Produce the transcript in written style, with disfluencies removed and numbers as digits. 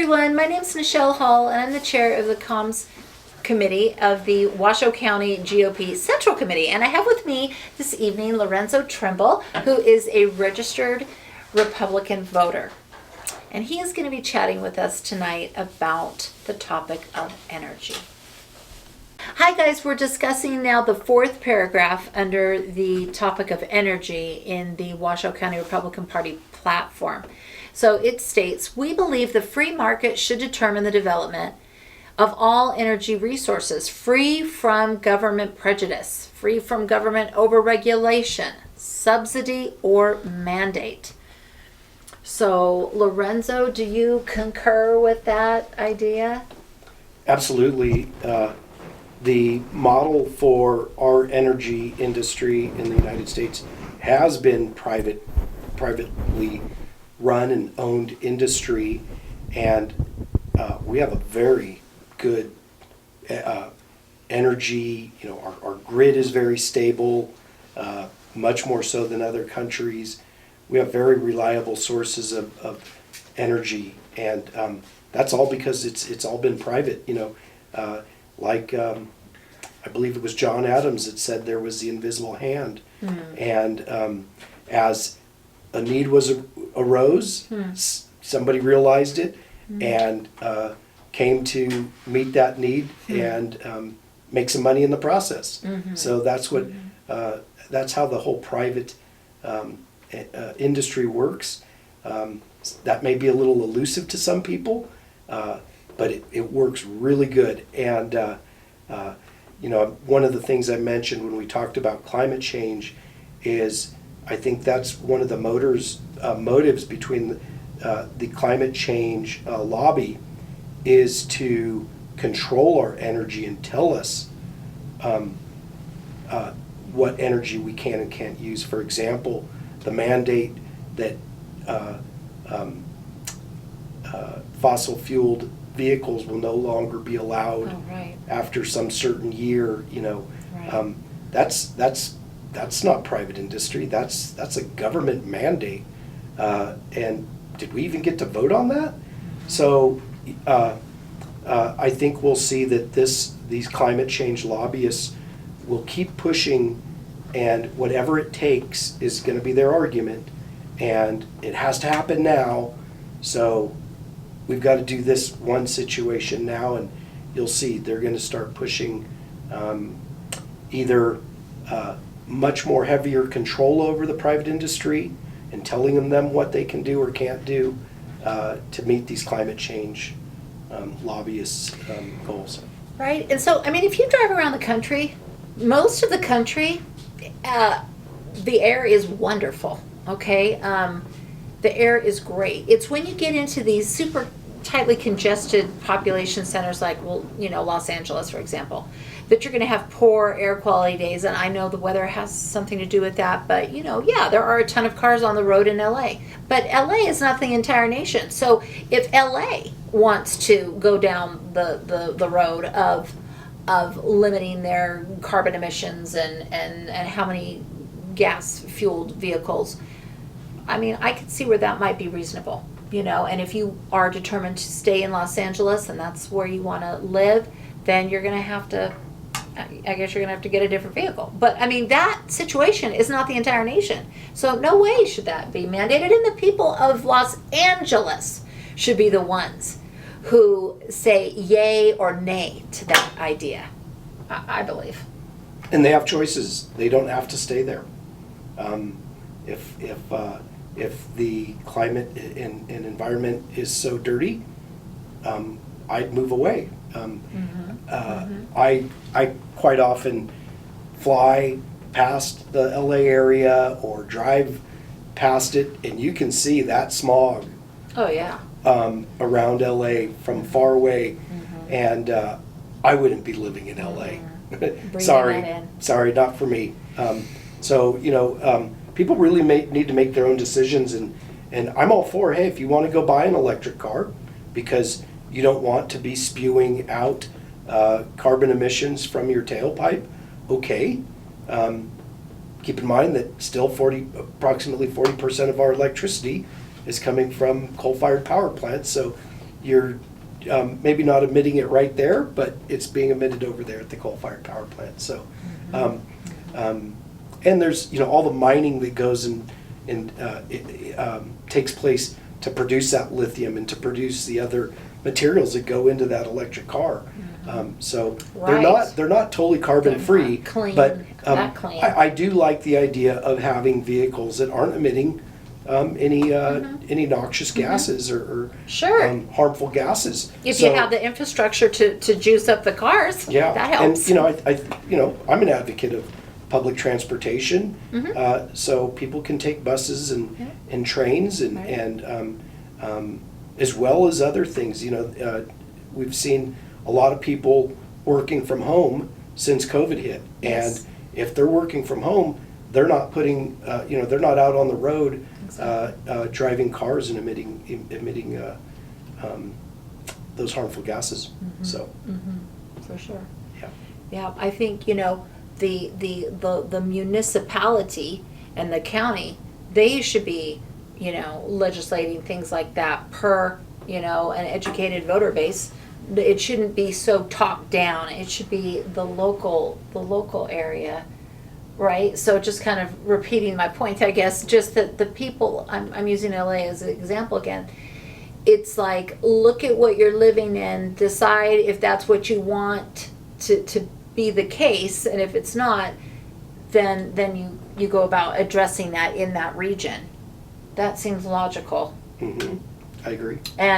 everyone, my name is Nichelle Hull and I'm the chair of the Comms Committee of the Washoe County GOP Central Committee, and I have with me this evening Lorenzo Trimble, who is a registered Republican voter, and he is going to be chatting with us tonight about the topic of energy. Hi guys, we're discussing now the fourth paragraph under the topic of energy in the Washoe County Republican Party platform. So it states, we believe the free market should determine the development of all energy resources, free from government prejudice, free from government overregulation, subsidy, or mandate. So Lorenzo, do you concur with that idea? Absolutely. The model for our energy industry in the United States has been privately run and owned industry, and we have a very good energy. You know, our grid is very stable, much more so than other countries. We have very reliable sources of energy, and that's all because it's all been private. You know, I believe it was John Adams that said there was the invisible hand, and as a need arose, somebody realized it and came to meet that need and make some money in the process. So that's what that's how the whole private industry works. That may be a little elusive to some people, but it works really good. And you know, one of the things I mentioned when we talked about climate change is I think that's one of the motives between the climate change lobby is to control our energy and tell us what energy we can and can't use. For example, the mandate that fossil-fueled vehicles will no longer be allowed after some certain year. You know, that's not private industry. That's a government mandate. And did we even get to vote on that? So I think we'll see that these climate change lobbyists will keep pushing, and whatever it takes is going to be their argument, and it has to happen now. So we've got to do this one situation now, and you'll see they're going to start pushing either much more heavier control over the private industry and telling them what they can do or can't do to meet these climate change lobbyists' goals. Right, and so, I mean, if you drive around the country, most of the country, the air is wonderful, okay? The air is great. It's when you get into these super tightly congested population centers like, well, you know, Los Angeles, for example, that you're going to have poor air quality days. And I know the weather has something to do with that, but, you know, yeah, there are a ton of cars on the road in LA. But LA is not the entire nation. So if LA wants to go down the road of limiting their carbon emissions and how many gas-fueled vehicles, I mean, I could see where that might be reasonable, you know. And if you are determined to stay in Los Angeles and that's where you want to live, then you're going to have to, I guess you're going to have to get a different vehicle. But, I mean, that situation is not the entire nation. So no way should that be mandated. And the people of Los Angeles should be the ones who say yay or nay to that idea, I believe. And they have choices. They don't have to stay there. If the climate and environment is so dirty, I'd move away. I quite often fly past the LA area or drive past it, and you can see that smog. Oh yeah. Around LA from far away, and I wouldn't be living in LA. Sorry, not for me. So you know, people really need to make their own decisions, and I'm all for, hey, if you want to go buy an electric car because you don't want to be spewing out carbon emissions from your tailpipe, okay. Keep in mind that still approximately 40% of our electricity is coming from coal-fired power plants, so you're maybe not emitting it right there, but it's being emitted over there at the coal-fired power plant. So, and there's, you know, all the mining that goes and takes place to produce that lithium and to produce the other materials that go into that electric car. So Right. they're not totally carbon free, not clean, but that clean. I do like the idea of having vehicles that aren't emitting any noxious gases or Sure. harmful gases. If So- you have the infrastructure to juice up the cars, yeah, that helps. and I'm an advocate of public transportation, so people can take buses and trains and Right. as well as other things. We've seen a lot of people working from home since COVID hit, Yes. and if they're working from home, they're not putting, they're not out on the road driving cars and emitting those harmful gases. So, For sure. yeah. Yeah, I think, the municipality and the county, they should be, legislating things like that per, an educated voter base. It shouldn't be so top down. It should be the local area, right? So just kind of repeating my point, I guess, just that the people, I'm using LA as an example again. It's like, look at what you're living in, decide if that's what you want to be the case, and if it's not, then you go about addressing that in that region. That seems logical. I agree. And